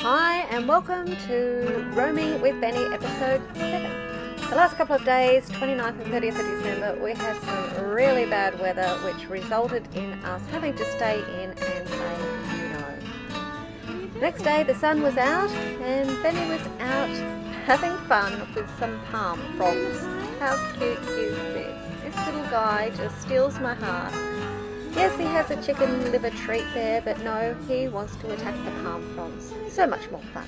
Hi and welcome to Roaming with Benny episode 7. The last couple of days, 29th and 30th of December, we had some really bad weather which resulted in us having to stay in and play Uno. Next day the sun was out and Benny was out having fun with some palm frogs. How cute is this? This little guy just steals my heart. Yes, he has a chicken liver treat there, but no, he wants to attack the palm frogs. So much more fun.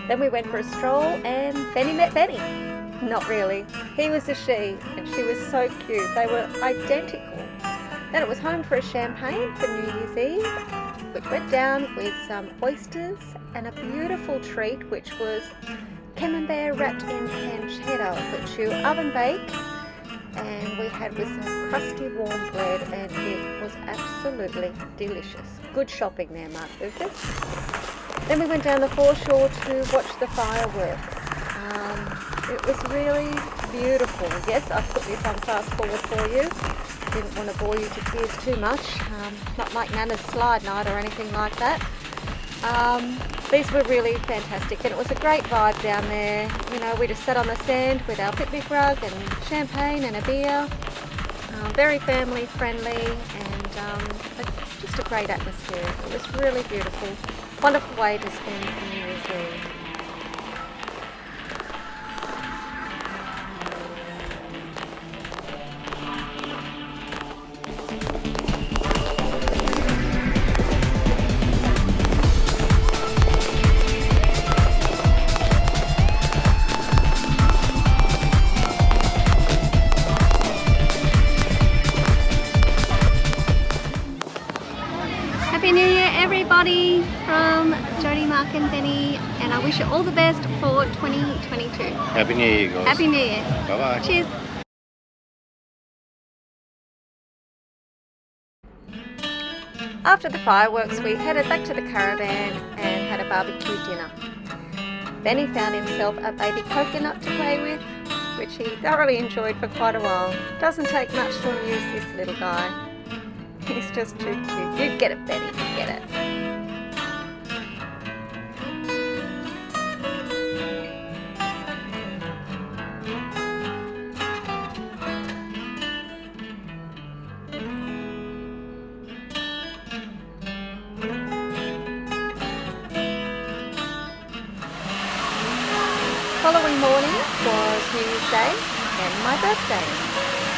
Then we went for a stroll and Benny met Benny. Not really. He was a she and she was so cute. They were identical. Then it was home for a champagne for New Year's Eve, which went down with some oysters and a beautiful treat which was camembert wrapped in pancetta, which you oven bake, and we had with some crusty warm bread, and it was absolutely delicious. Good shopping there, Mark Lucas. Then we went down the foreshore to watch the fireworks. It was really beautiful. Yes, I put this on fast forward for you. Didn't want to bore you to tears too much. Not like Nana's slide night or anything like that. These were really fantastic and it was a great vibe down there. You know, we just sat on the sand with our picnic rug and champagne and a beer. Very family friendly and just a great atmosphere. It was really beautiful. Wonderful way to spend New Year's Eve. Happy New Year everybody from Jody, Mark and Benny, and I wish you all the best for 2022. Happy New Year, guys. Happy New Year. Bye-bye. Cheers. After the fireworks we headed back to the caravan and had a barbecue dinner. Benny found himself a baby coconut to play with, which he thoroughly enjoyed for quite a while. Doesn't take much to amuse this little guy. He's just too cute. You get it, Benny, you get it. Following morning was New Year's Day and my birthday.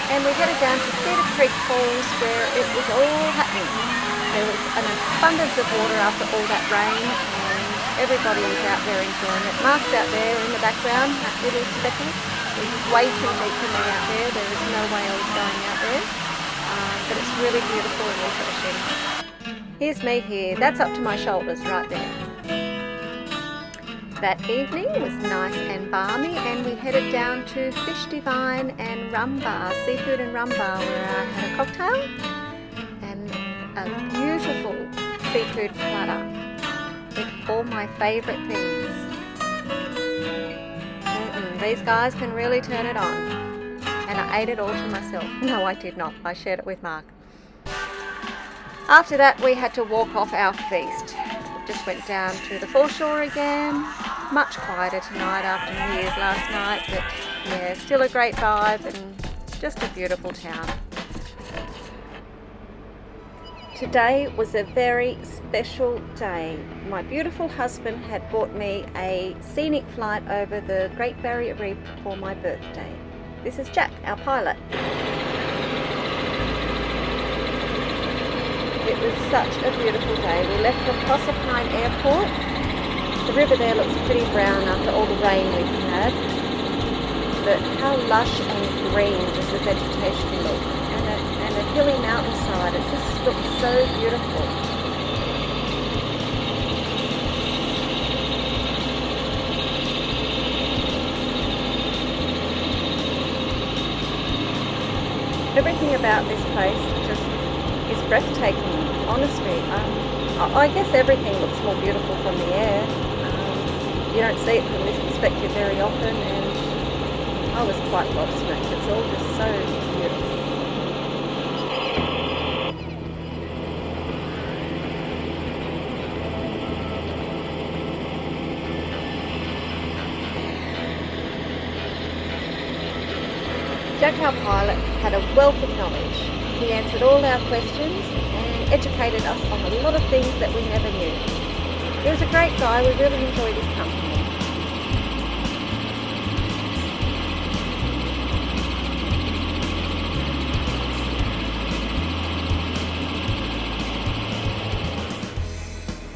And we headed down to Cedar Creek Falls where it was all happening. There was an abundance of water after all that rain and everybody was out there enjoying it. Mark's out there in the background, that little speckle. It was way too deep for me out there. There was no way I was going out there. But it's really beautiful and refreshing. Here's me here. That's up to my shoulders right there. That evening was nice and balmy and we headed down to Fish Divine and Rum Bar, Seafood and Rum Bar, where I had a cocktail and a beautiful seafood platter with all my favourite things. These guys can really turn it on. And I ate it all to myself. No, I did not. I shared it with Mark. After that we had to walk off our feast. Just went down to the foreshore again. Much quieter tonight after New Year's last night, but yeah, still a great vibe and just a beautiful town. Today was a very special day. My beautiful husband had bought me a scenic flight over the Great Barrier Reef for my birthday. This is Jack, our pilot. It was such a beautiful day. We left from Proserpine Airport. The river there looks pretty brown after all the rain we've had. But how lush and green does the vegetation look. And a hilly mountainside. It just looks so beautiful. Everything about this place just is breathtaking, honestly. I guess everything looks more beautiful from the air. You don't see it from this perspective very often, and I was quite gobsmacked. It's all just so beautiful. Jack, our pilot, had a wealth of knowledge. He answered all our questions and educated us on a lot of things that we never knew. He was a great guy. We really enjoyed his company.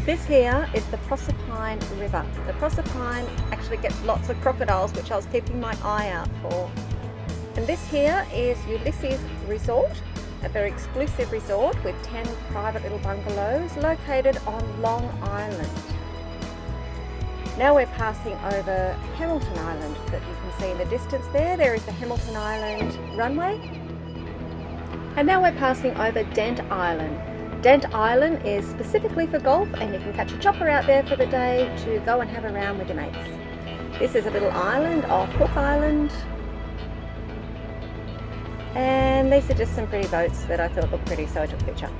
This here is the Proserpine River. The Proserpine actually gets lots of crocodiles, which I was keeping my eye out for. And this here is Ulysses Resort, a very exclusive resort with 10 private little bungalows located on Long Island. Now we're passing over Hamilton Island that you can see in the distance there. There is the Hamilton Island runway. And now we're passing over Dent Island. Dent Island is specifically for golf, and you can catch a chopper out there for the day to go and have a round with your mates. This is a little island off Hook Island. And these are just some pretty boats that I thought looked pretty, so I took a picture.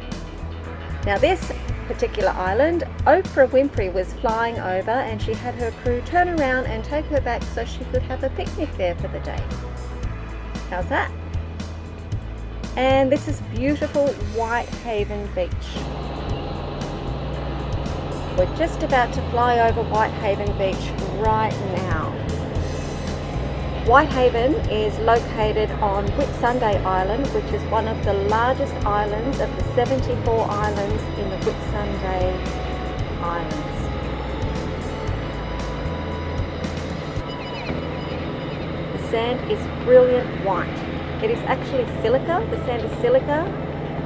Now this particular island, Oprah Winfrey was flying over, and she had her crew turn around and take her back so she could have a picnic there for the day. How's that? And this is beautiful Whitehaven Beach. We're just about to fly over Whitehaven Beach right now. Whitehaven is located on Whitsunday Island, which is one of the largest islands of the 74 islands in the Whitsunday Islands. The sand is brilliant white. It is actually silica. The sand is silica,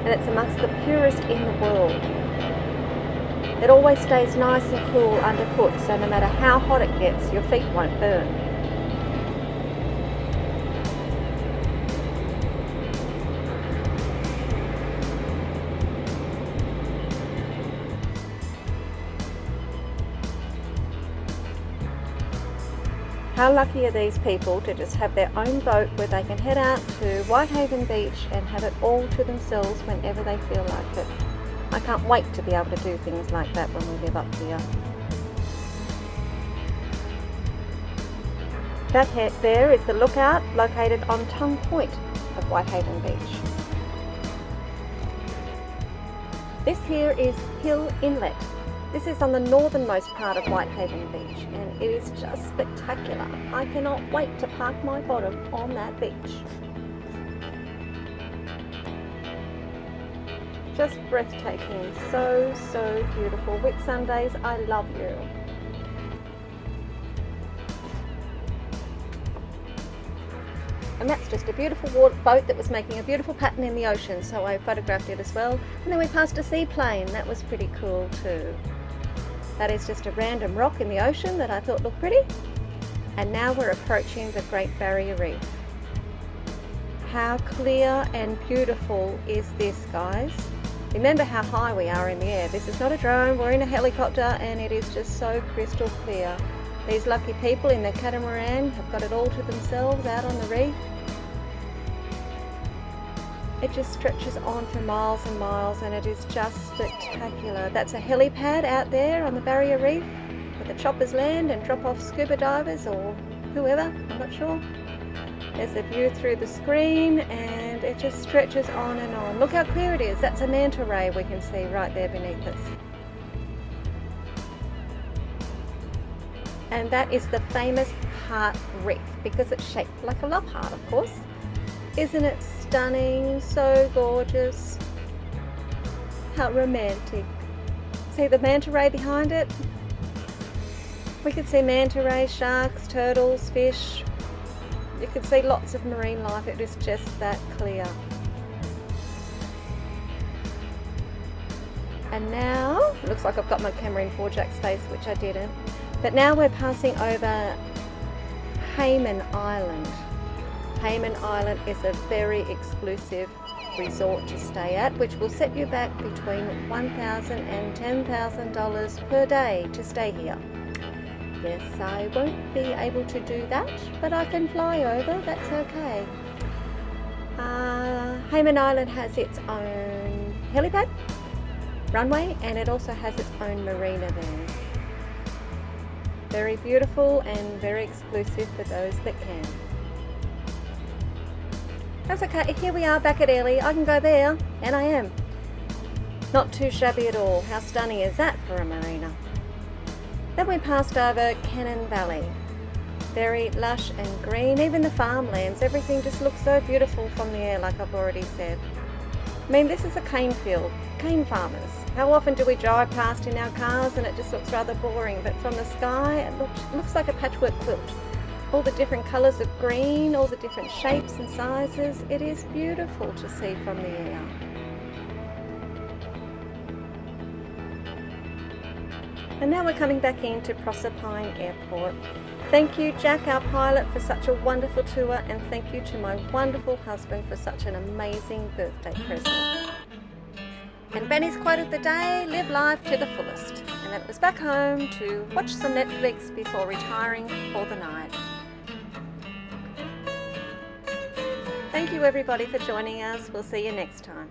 and it's amongst the purest in the world. It always stays nice and cool underfoot, so no matter how hot it gets, your feet won't burn. How lucky are these people to just have their own boat where they can head out to Whitehaven Beach and have it all to themselves whenever they feel like it. I can't wait to be able to do things like that when we live up here. That there is the lookout located on Tongue Point of Whitehaven Beach. This here is Hill Inlet. This is on the northernmost part of Whitehaven Beach, and it is just spectacular. I cannot wait to park my bottom on that beach. Just breathtaking, so beautiful. Whitsundays, I love you. And that's just a beautiful boat that was making a beautiful pattern in the ocean, so I photographed it as well. And then we passed a seaplane. That was pretty cool too. That is just a random rock in the ocean that I thought looked pretty. And now we're approaching the Great Barrier Reef. How clear and beautiful is this, guys? Remember how high we are in the air. This is not a drone, we're in a helicopter, and it is just so crystal clear. These lucky people in their catamaran have got it all to themselves out on the reef. It just stretches on for miles and miles, and it is just spectacular. That's a helipad out there on the Barrier Reef where the choppers land and drop off scuba divers or whoever, I'm not sure. There's a view through the screen, and it just stretches on and on. Look how clear it is. That's a manta ray we can see right there beneath us. And that is the famous heart reef because it's shaped like a love heart, of course. Isn't it stunning? So gorgeous. How romantic. See the manta ray behind it? We could see manta rays, sharks, turtles, fish. You could see lots of marine life. It is just that clear. And now, it looks like I've got my camera in 4-jack space, which I didn't. But now we're passing over Hayman Island. Hayman Island is a very exclusive resort to stay at, which will set you back between $1,000 and $10,000 per day to stay here. Yes, I won't be able to do that, but I can fly over, that's okay. Hayman Island has its own helipad, runway, and it also has its own marina there. Very beautiful and very exclusive for those that can. That's okay, here we are back at Airlie. I can go there, and I am. Not too shabby at all. How stunning is that for a marina? Then we passed over Cannon Valley. Very lush and green, even the farmlands, everything just looks so beautiful from the air, like I've already said. I mean, this is a cane field, cane farmers. How often do we drive past in our cars and it just looks rather boring, but from the sky it looks like a patchwork quilt. All the different colours of green, all the different shapes and sizes, it is beautiful to see from the air. And now we're coming back into Proserpine Airport. Thank you, Jack, our pilot, for such a wonderful tour, and thank you to my wonderful husband for such an amazing birthday present. And Benny's quote of the day, live life to the fullest. And then it was back home to watch some Netflix before retiring for the night. Thank you everybody for joining us. We'll see you next time.